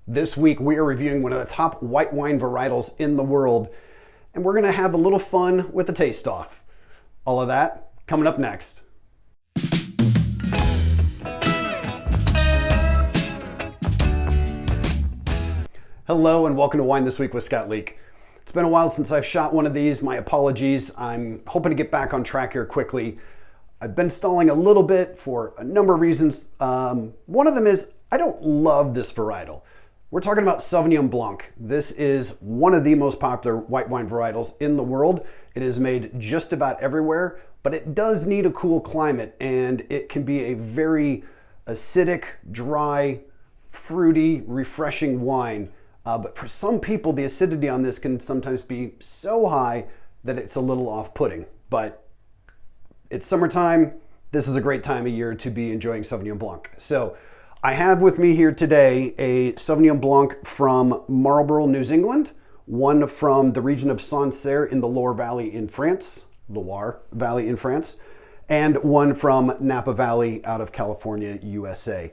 This week we are reviewing one of the top white wine varietals in the world, and we're going to have a little fun with the taste off. All of that coming up next. Hello and welcome to Wine This Week with Scott Leek. It's been a while since I've shot one of these. My apologies. I'm hoping to get back on track here quickly. I've been stalling a little bit for a number of reasons. One of them is I don't love this varietal. We're talking about Sauvignon Blanc. This is one of the most popular white wine varietals in the world. It is made just about everywhere, but it does need a cool climate, and it can be a very acidic, dry, fruity, refreshing wine. But for some people, the acidity on this can sometimes be so high that it's a little off-putting. But it's summertime. This is a great time of year to be enjoying Sauvignon Blanc. So I have with me here today a Sauvignon Blanc from Marlborough, New Zealand, one from the region of Sancerre in the Loire Valley in France, Loire Valley in France, and one from Napa Valley out of California, USA.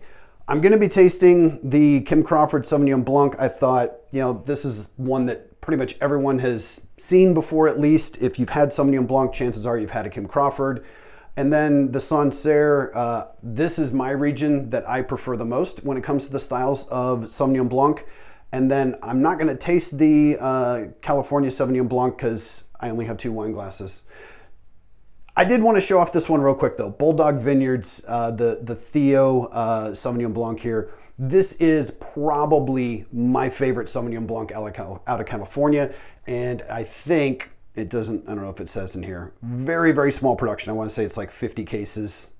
I'm going to be tasting the Kim Crawford Sauvignon Blanc. I thought, this is one that pretty much everyone has seen before, at least. If you've had Sauvignon Blanc, chances are you've had a Kim Crawford. And then the Sancerre, this is my region that I prefer the most when it comes to the styles of Sauvignon Blanc. And then I'm not going to taste the California Sauvignon Blanc because I only have 2 wine glasses. I did want to show off this one real quick though. Bulldog Vineyards, the Theo Sauvignon Blanc here. This is probably my favorite Sauvignon Blanc out of California. And I think it doesn't, I don't know if it says in here, very, very small production. I want to say it's like 50 cases.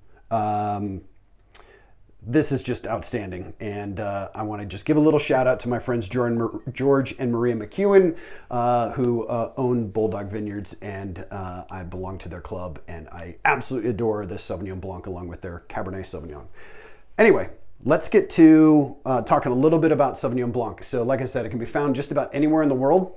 This is just outstanding. And I want to just give a little shout out to my friends George and Maria McEwen, who own Bulldog Vineyards, and I belong to their club, and I absolutely adore this Sauvignon Blanc along with their Cabernet Sauvignon. Anyway, let's get to talking a little bit about Sauvignon Blanc. So like I said, it can be found just about anywhere in the world.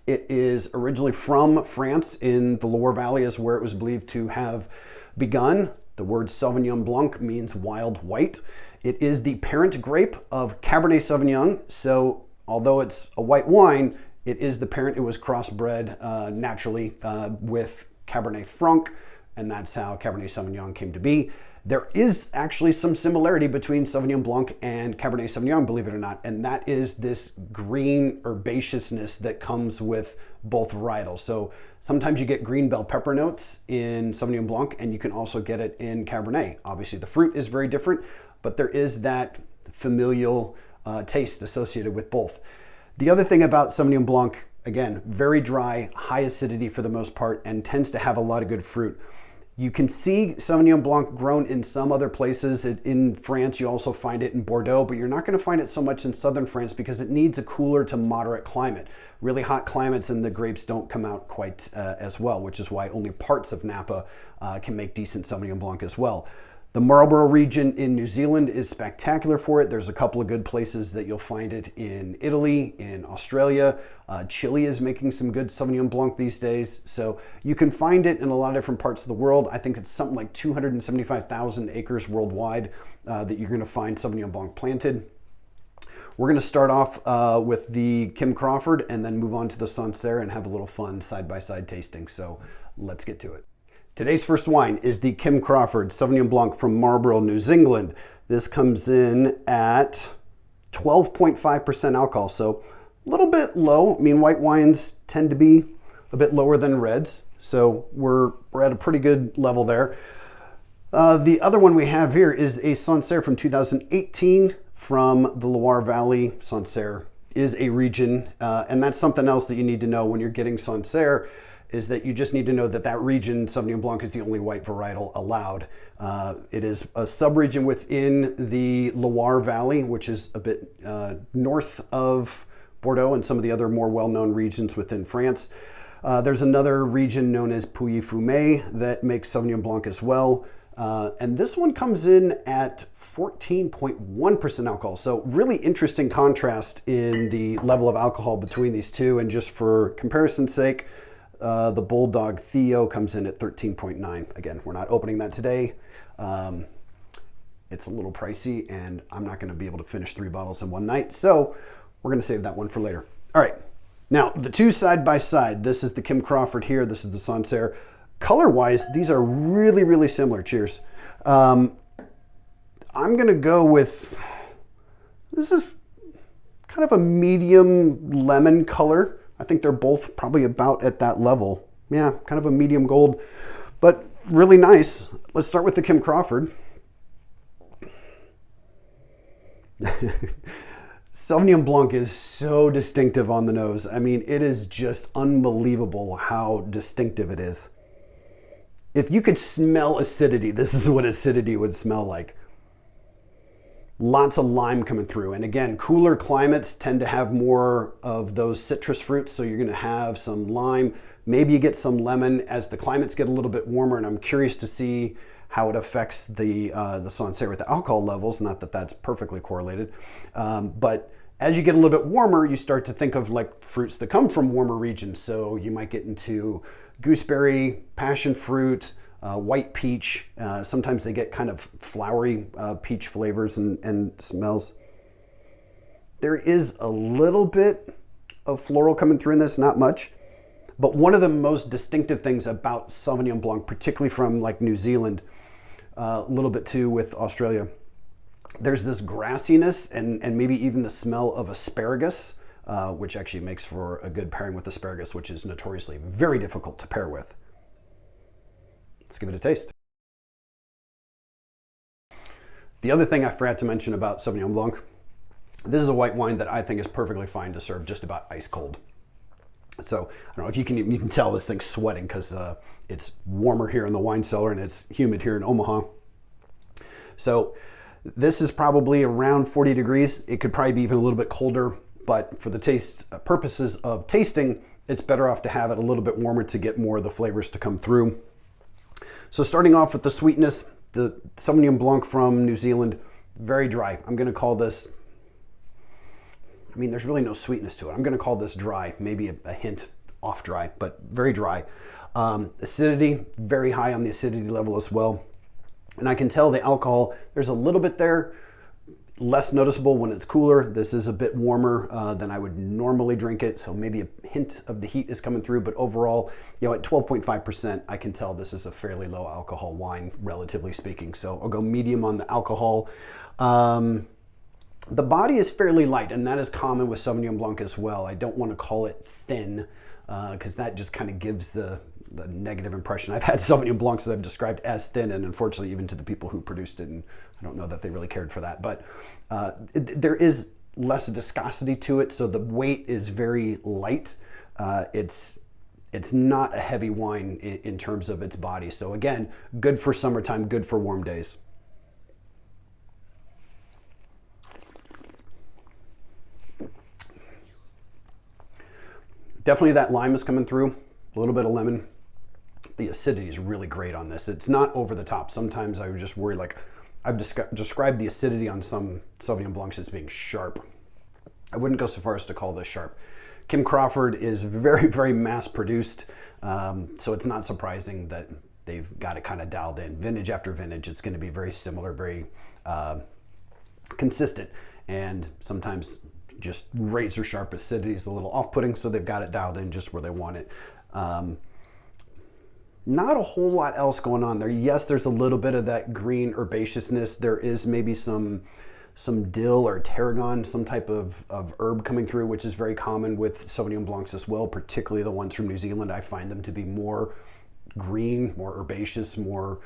It is originally from France. In the Loire Valley is where it was believed to have begun. The word Sauvignon Blanc means wild white. It is the parent grape of Cabernet Sauvignon. So although it's a white wine, it is the parent. It was crossbred naturally with Cabernet Franc, and that's how Cabernet Sauvignon came to be. There is actually some similarity between Sauvignon Blanc and Cabernet Sauvignon, believe it or not, and that is this green herbaceousness that comes with both varietals. So sometimes you get green bell pepper notes in Sauvignon Blanc, and you can also get it in Cabernet. Obviously, the fruit is very different, but there is that familial taste associated with both. The other thing about Sauvignon Blanc, again, very dry, high acidity for the most part, and tends to have a lot of good fruit. You can see Sauvignon Blanc grown in some other places. In France, you also find it in Bordeaux, but you're not going to find it so much in southern France because it needs a cooler to moderate climate. Really hot climates and the grapes don't come out quite as well, which is why only parts of Napa can make decent Sauvignon Blanc as well. The Marlborough region in New Zealand is spectacular for it. There's a couple of good places that you'll find it in Italy, in Australia. Chile is making some good Sauvignon Blanc these days. So you can find it in a lot of different parts of the world. I think it's something like 275,000 acres worldwide that you're going to find Sauvignon Blanc planted. We're going to start off with the Kim Crawford and then move on to the Sancerre and have a little fun side-by-side tasting. So let's get to it. Today's first wine is the Kim Crawford Sauvignon Blanc from Marlborough, New Zealand. This comes in at 12.5% alcohol, so a little bit low. I mean, white wines tend to be a bit lower than reds, so we're at a pretty good level there. The other one we have here is a Sancerre from 2018 from the Loire Valley. Sancerre is a region, and that's something else that you need to know when you're getting Sancerre, is that you just need to know that that region, Sauvignon Blanc, is the only white varietal allowed. It is a subregion within the Loire Valley, which is a bit north of Bordeaux and some of the other more well-known regions within France. There's another region known as Pouilly-Fumé that makes Sauvignon Blanc as well. And this one comes in at 14.1% alcohol. So really interesting contrast in the level of alcohol between these two. And just for comparison's sake, the Bulldog Theo comes in at 13.9. Again, we're not opening that today. it's a little pricey, and I'm not going to be able to finish 3 bottles in one night. So we're going to save that one for later. All right. Now, the two side by side, this is the Kim Crawford here. This is the Sancerre. Color-wise, these are really, really similar. Cheers. I'm going to go with, this is kind of a medium lemon color. I think they're both probably about at that level. Yeah, kind of a medium gold, but really nice. Let's start with the Kim Crawford. Sauvignon Blanc is so distinctive on the nose. I mean, it is just unbelievable how distinctive it is. If you could smell acidity, this is what acidity would smell like. Lots of lime coming through. And again, cooler climates tend to have more of those citrus fruits. So you're going to have some lime. Maybe you get some lemon as the climates get a little bit warmer. And I'm curious to see how it affects the Sancerre with the alcohol levels. Not that that's perfectly correlated. But as you get a little bit warmer, you start to think of like fruits that come from warmer regions. So you might get into gooseberry, passion fruit, white peach. Sometimes they get kind of flowery peach flavors and smells. There is a little bit of floral coming through in this, not much. But one of the most distinctive things about Sauvignon Blanc, particularly from like New Zealand, a little bit too with Australia, there's this grassiness and maybe even the smell of asparagus, which actually makes for a good pairing with asparagus, which is notoriously very difficult to pair with. Let's give it a taste. The other thing I forgot to mention about Sauvignon Blanc, this is a white wine that I think is perfectly fine to serve just about ice cold. So I don't know if you can tell this thing's sweating because it's warmer here in the wine cellar and it's humid here in Omaha. So this is probably around 40 degrees. It could probably be even a little bit colder, but for the taste purposes of tasting, it's better off to have it a little bit warmer to get more of the flavors to come through. So starting off with the sweetness, the Sauvignon Blanc from New Zealand, very dry. I'm going to call this, I mean, there's really no sweetness to it. I'm going to call this dry, maybe a hint off dry, but very dry. Acidity, very high on the acidity level as well. And I can tell the alcohol, there's a little bit there, less noticeable when it's cooler. This is a bit warmer than I would normally drink it. So maybe a hint of the heat is coming through, but overall, you know, at 12.5%, I can tell this is a fairly low alcohol wine, relatively speaking. So I'll go medium on the alcohol. The body is fairly light, and that is common with Sauvignon Blanc as well. I don't want to call it thin because that just kind of gives the negative impression. I've had Sauvignon Blancs that I've described as thin, and unfortunately even to the people who produced it, and I don't know that they really cared for that. But there is less viscosity to it, so the weight is very light. It's not a heavy wine in terms of its body. So again, good for summertime, good for warm days. Definitely that lime is coming through, a little bit of lemon. The acidity is really great on this. It's not over the top. Sometimes I would just worry, like I've described the acidity on some Sauvignon Blancs as being sharp. I wouldn't go so far as to call this sharp. Kim Crawford is very, very mass produced. So it's not surprising that they've got it kind of dialed in. Vintage after vintage, it's going to be very similar, very consistent. And sometimes just razor sharp acidity is a little off-putting, so they've got it dialed in just where they want it. Not a whole lot else going on there. Yes, there's a little bit of that green herbaceousness. There is maybe some dill or tarragon, some type of herb coming through, which is very common with Sauvignon Blancs as well, particularly the ones from New Zealand. I find them to be more green, more herbaceous, more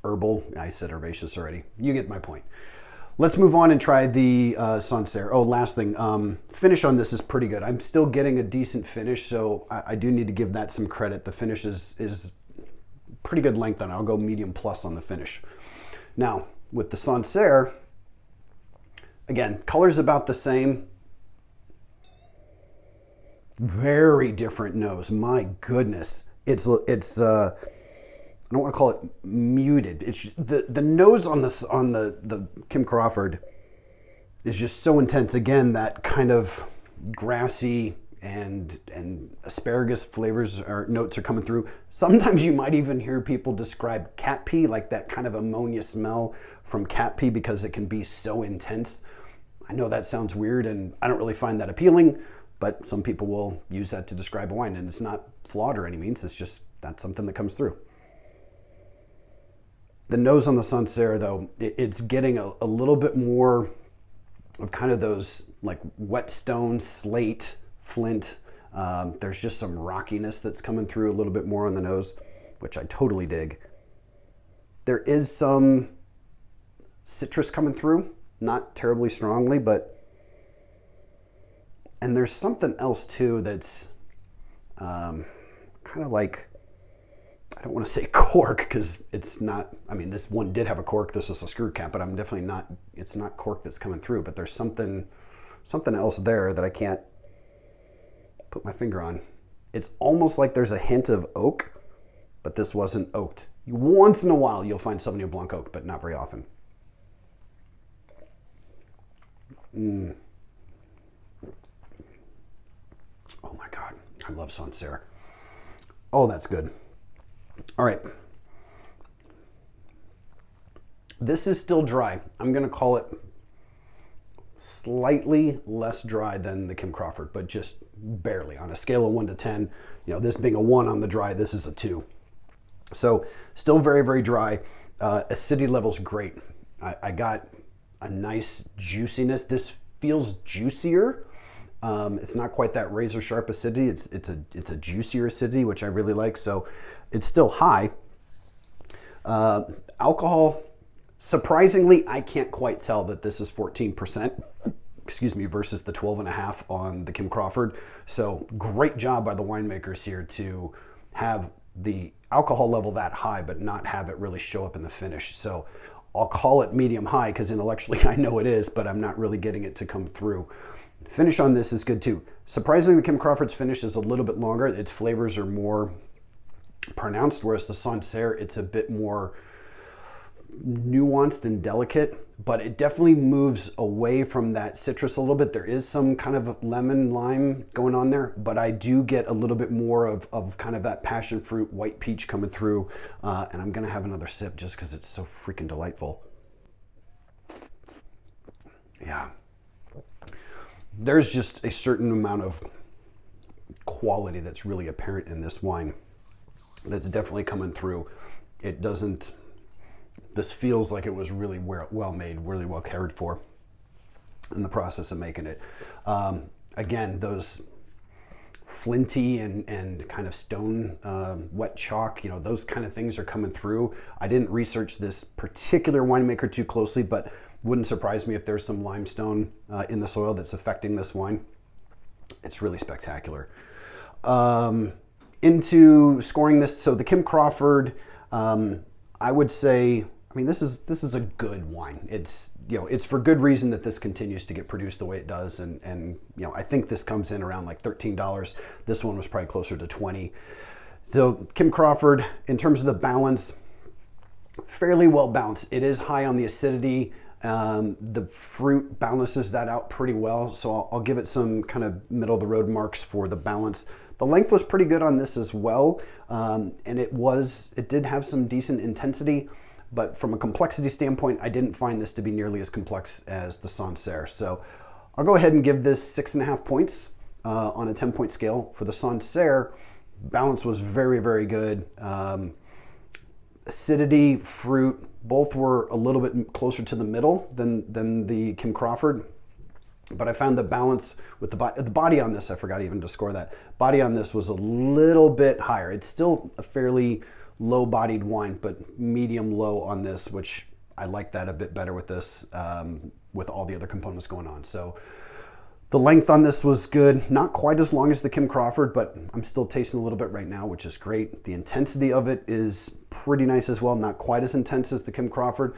herbal. I said herbaceous already. You get my point. Let's move on and try the Sancerre. Oh, last thing, finish on this is pretty good. I'm still getting a decent finish, so I do need to give that some credit. The finish is pretty good length on it. I'll go medium plus on the finish. Now, with the Sancerre, again, color's about the same. Very different nose. My goodness, it's I don't want to call it muted. It's the nose on the Kim Crawford is just so intense. Again, that kind of grassy, and asparagus flavors or notes are coming through. Sometimes you might even hear people describe cat pee, like that kind of ammonia smell from cat pee, because it can be so intense. I know that sounds weird and I don't really find that appealing, but some people will use that to describe a wine, and it's not flawed or any means. It's just that's something that comes through. The nose on the Sancerre, though, it's getting a little bit more of kind of those like whetstone, slate, flint. There's just some rockiness that's coming through a little bit more on the nose, which I totally dig. There is some citrus coming through, not terribly strongly, and there's something else too that's kind of like, I don't want to say cork because it's not, I mean, this one did have a cork. This is a screw cap, but I'm definitely not, it's not cork that's coming through, but there's something else there that I can't put my finger on. It's almost like there's a hint of oak, but this wasn't oaked. Once in a while, you'll find Sauvignon Blanc oaked, but not very often. Oh my God, I love Sancerre. Oh, that's good. All right. This is still dry. I'm going to call it slightly less dry than the Kim Crawford, but just barely. On a scale of 1 to 10, this being a 1 on the dry, this is a 2. So still very, very dry. Acidity level's great. I got a nice juiciness. This feels juicier. It's not quite that razor sharp acidity. It's a juicier acidity, which I really like. So it's still high. Alcohol, surprisingly, I can't quite tell that this is 14%, versus the 12.5 on the Kim Crawford. So great job by the winemakers here to have the alcohol level that high, but not have it really show up in the finish. So I'll call it medium high because intellectually I know it is, but I'm not really getting it to come through. Finish on this is good too. Surprisingly, the Kim Crawford's finish is a little bit longer. Its flavors are more pronounced, whereas the Sancerre, it's a bit more nuanced and delicate, but it definitely moves away from that citrus a little bit. There is some kind of lemon lime going on there, but I do get a little bit more of kind of that passion fruit, white peach coming through, and I'm gonna have another sip just because it's so freaking delightful. Yeah. There's just a certain amount of quality that's really apparent in this wine that's definitely coming through. It doesn't, this feels like it was really well made, really well cared for in the process of making it. Again, those flinty and kind of stone wet chalk, those kind of things are coming through. I didn't research this particular winemaker too closely, but wouldn't surprise me if there's some limestone in the soil that's affecting this wine. It's really spectacular. Into scoring this, so the Kim Crawford, I would say, this is a good wine. It's it's for good reason that this continues to get produced the way it does, and I think this comes in around like $13. This one was probably closer to 20. So Kim Crawford, in terms of the balance, fairly well balanced. It is high on the acidity. The fruit balances that out pretty well, so I'll give it some kind of middle of the road marks for the balance. The length was pretty good on this as well, and it did have some decent intensity, but from a complexity standpoint, I didn't find this to be nearly as complex as the Sancerre. So I'll go ahead and give this 6.5 points on a 10-point scale. For the Sancerre, balance was very, very good. Acidity, fruit, both were a little bit closer to the middle than the Kim Crawford, but I found the balance with the body on this, I forgot even to score that. Body on this was a little bit higher. It's still a fairly low-bodied wine, but medium-low on this, which I like that a bit better with this, with all the other components going on. So the length on this was good. Not quite as long as the Kim Crawford, but I'm still tasting a little bit right now, which is great. The intensity of it is pretty nice as well. Not quite as intense as the Kim Crawford.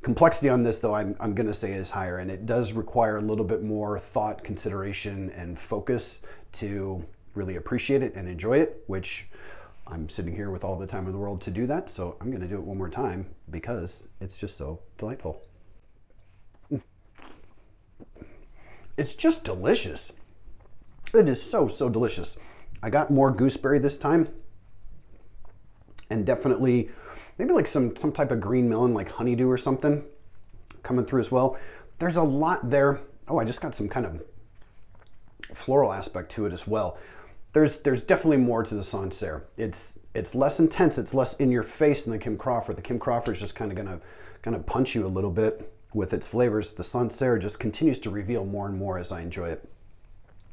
Complexity on this, though, I'm going to say is higher, and it does require a little bit more thought, consideration, and focus to really appreciate it and enjoy it, which I'm sitting here with all the time in the world to do that. So I'm going to do it one more time because it's just so delightful. It's just delicious. It is so, so delicious. I got more gooseberry this time, and definitely maybe like some type of green melon, like honeydew or something coming through as well. There's a lot there. Oh, I just got some kind of floral aspect to it as well. There's definitely more to the Sancerre. It's less intense, it's less in your face than the Kim Crawford. The Kim Crawford is just kind of gonna punch you a little bit with its flavors. The Sancerre just continues to reveal more and more as I enjoy it.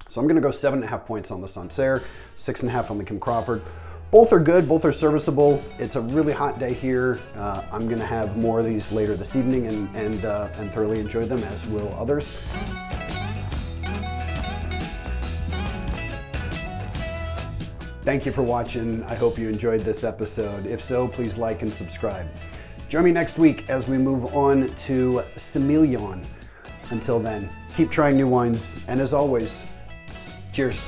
So I'm gonna go 7.5 points on the Sancerre, 6.5 on the Kim Crawford. Both are good, both are serviceable. It's a really hot day here. I'm gonna have more of these later this evening and thoroughly enjoy them, as will others. Thank you for watching. I hope you enjoyed this episode. If so, please like and subscribe. Join me next week as we move on to Semillon. Until then, keep trying new wines, and as always, cheers.